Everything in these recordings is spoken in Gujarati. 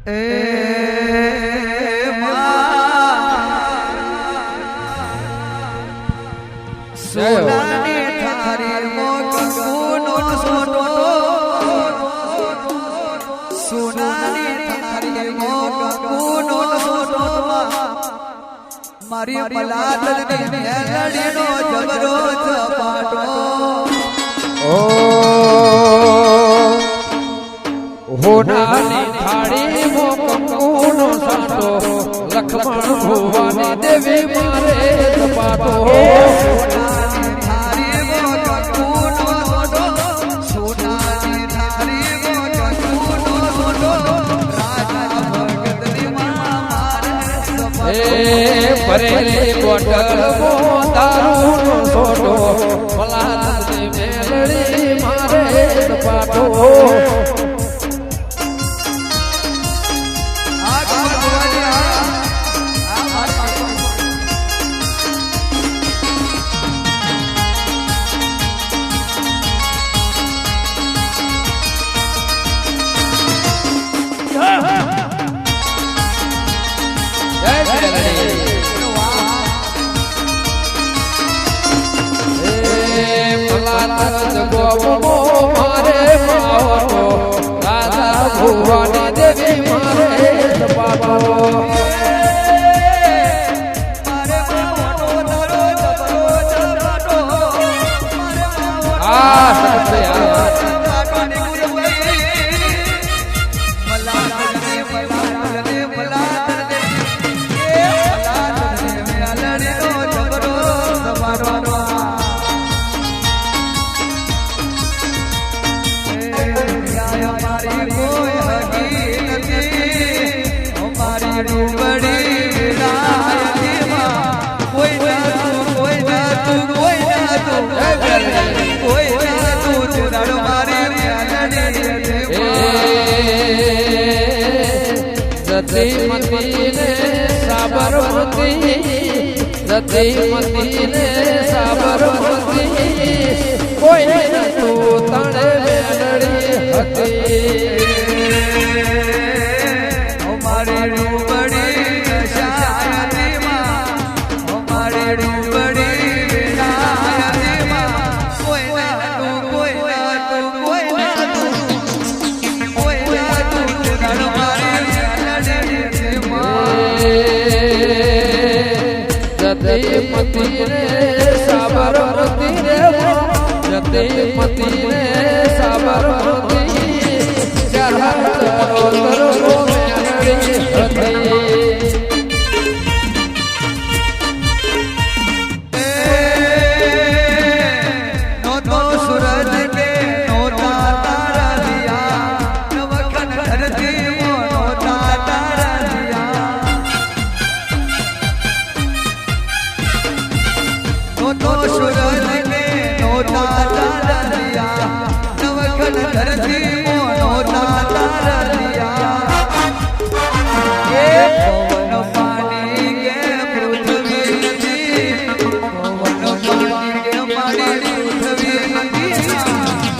એ સોનાની થારી મોગુનો સોનો સોનાની થારી મોગુનો સોનો મારી મલાદની મેલડીનો જબરો ચપાટો હોનાની થાળી મોકંકુનો સાટો લખમણ ભુવાની દેવી મારે તપાટો સોનાની થાળી મોકંકુનો સોટો સોનાની થાળી મોકંકુનો સોટો રાજા ભગતની મારે તપાટો એ ભરેલી બોટલ મો દારૂનો સોટો મલાદની મેલડી મારે તપાટો ભુવાની દેવી મારે તપાટો મારે માનો નરો જબરો ચપાટો આ સત્ય કાકાની ગુરબઈ મલાદને મલાદને મલાદને એ મલાદને મેલડીનો જબરો ચપાટો મારી કોઈ હકી નથી મારી રૂબડી વિદાયમાં કોઈ ના તું કોઈ ના તું કોઈ ના તું કોઈ ના તું ચડાડ મારી સતીમતીને સાબરમતી સતીમતીને સાબરમતી કોઈ નતું તણે મેલડી હતી મારી રૂબડી શાયતીમાં મારી રૂબડી વિદાયમાં કોઈ ના તું કોઈ ના તું કોઈ ના તું કોઈ ના તું ચડાડ મારી સતીમતીને સાબરમતી રે સતીમતીને સાબરમતી ચરો મેલડી હતી નો તો સૂરજ કે નો તારા દિયા નવખન ધરતી નો તારા દિયા નો તો સૂરજ કે નો તારા દિયા નવખન ધરતી નો તારા દિયા એ પવન પાણી કે પૃથ્વી નદી પવન પાણી કે પાણી પૃથ્વી નદી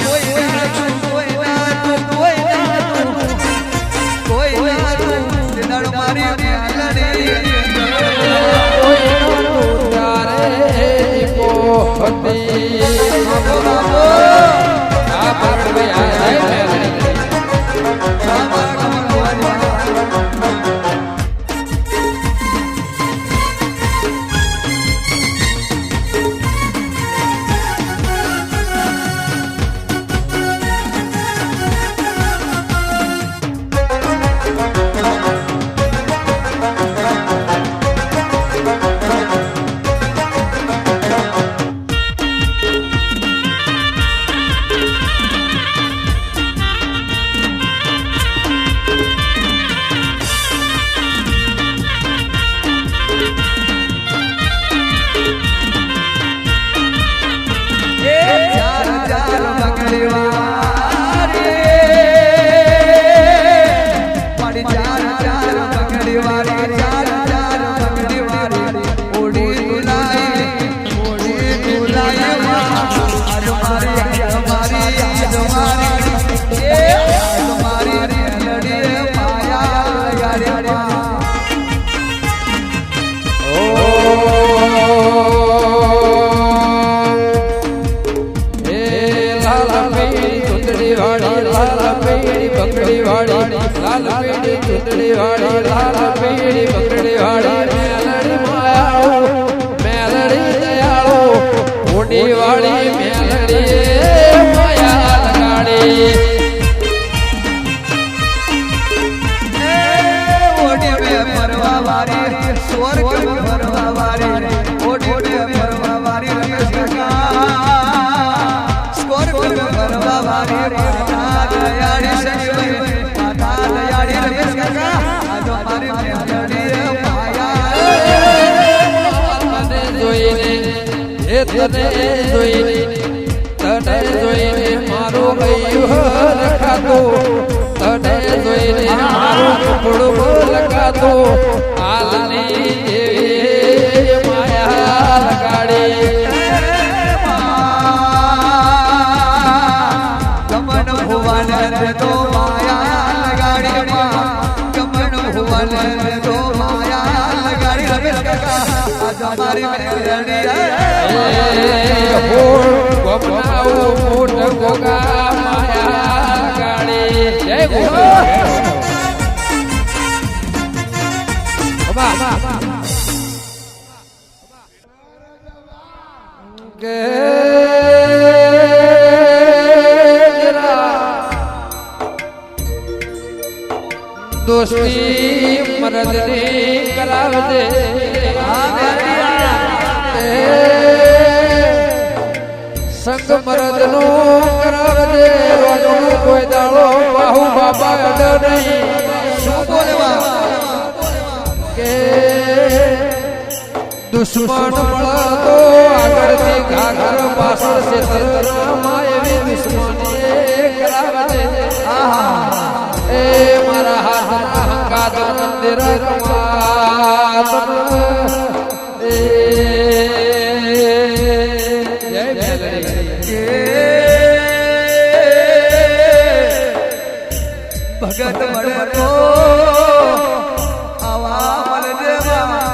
કોઈ ના તું કોઈ ના તું કોઈ ના તું કોઈ ના તું દિલડ મારી મેલડી કોઈ નતું તારે પોહતી આ પડવે આ મેલડી બંગડી વાળી લાલ પીળી ચૂંદડી વાળી લાલ પીળી બંગડી વાળી મેલડી માયાળો મેલડી દયાળો ઊંડી વાળી મેલડી માયા લગાડી ઓડી में परवा वारी स्वर्ग में परवा वारी ओडी में परवा वारी रमेश काका स्वर्ग में परवा वारी माता दयाड़ी संजय माता दयाड़ी रमेश काका आज हमारी मेलडी माया તને જોઈને એ તને જોઈને મારું ગયું રખાતું તને જોઈને મારું કપડું લગાતું હાલની દેવી માયા લગાડી ગમન ભુવન તો માયા લગાડી ગમન ભુવન તો માયા લગાડી રમેશ કાકા આજ हमारी मेलडी મોટ ગોગા માયા લગાડી જય ગોગા કે દોસ્તી મરદને કરાવજે સંગ મરદનો કરાવજે રોજનું કોઈ દાડો બાહુ બાબા અડ નહીં શું બોલવા કે દુશ્મન મળતો આગળથી ઘાઘર પાછળ ક્ષેત્ર રમાય એવી દુશ્મની કરાવજે એ મારા હાથના હંગાત મંદિર રમાત એ જય મેલડી ભગત મળે તો આવા મલદેવા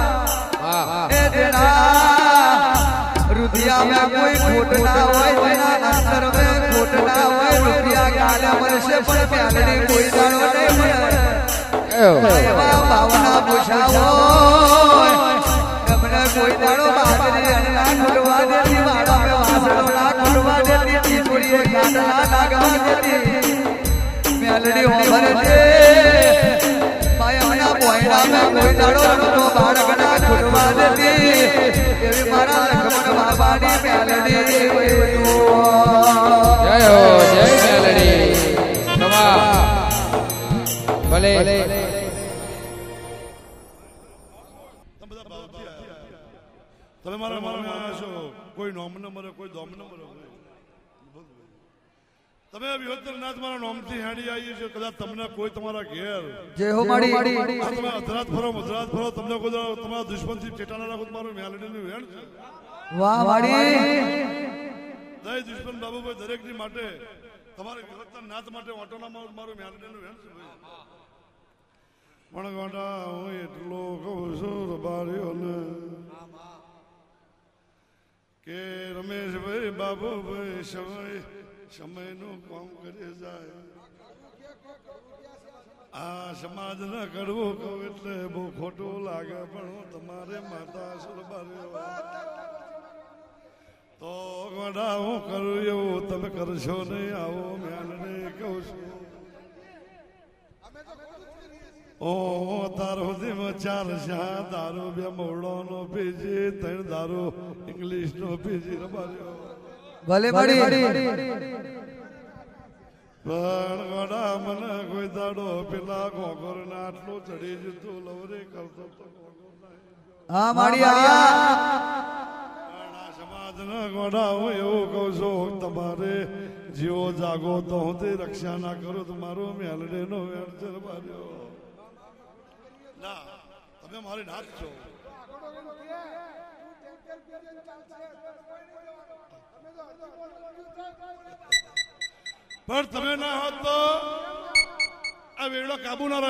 એ દેના रुदिया में कोई खोट ना होय तेना अंतर में खोट ना होय रुदिया गाला मरसे पर प्यालड़ी कोई दाड़ो नहीं मरे एवा भावना बुझावो हमने कोई दाड़ो बादरी अनना खुलवा देती माड़ा में वासना खुलवा देती टीपुरी गाला लागवा देती प्यालड़ी हो भरे माया बोयड़ा में कोई दाड़ो तो बाड़कना खुलवा देती एवी मारा लखमण बाबानी मेलडी જય હો જય મેલડી કમા ભલે તમે મારા મારા આવ્યા છો કોઈ નોમ નંબર કોઈ દોમ નંબર તમે વિહોત્તરનાથ મારા નોમથી હેડી આવી છે કદાચ તમને કોઈ તમારા ઘેર જય હો માડી તમે અધરાત ફરો મધરાત ફરો તમને કોઈ તમારા દુશ્મનથી ચેટાના રાખો મારું મેલડીનું વેણ છે વાહ માડી જય દુશ્મન બાબુભાઈ દરેકની માટે તમારે વિહોત્તરનાથ માટે ઓટોના મારું મેલડીનું વેણ છે પણ ગોટા હું એટલો કહું છું રબારીઓને કે રમેશભાઈ બાબુભાઈ સમયનું કામ કરી જાય આ સમાજ ના કરવું કહું એટલે બહુ ખોટું લાગે પણ હું તમારે માતા સુરબારીઓ તો ગોડા હું કરું એવું તમે કરશો નહીં આવો મેલને કહું છું ઓ તાર સુધીમાં 4 શા દારૂ 2 મોવડાનો પીજી 3 દારૂ ઇંગ્લિશ નો પીજી રબાર્યો ભલે માડી પણ ગોડા મને કોઈ દાડો પેલા ગોગર ના આટલું ચડી જતું લવરે કરતો તો હા માડી આ સમાજ ના ગોડા હું એવું કહું છું તમારે જીવો જાગો તો હું તે રક્ષા ના કરું તમારો મેલડે નો વેણ છે રબાર્યો ના તમે મારી નાથ છો પણ તમે ના હોત તો આ વેડો કાબુ ના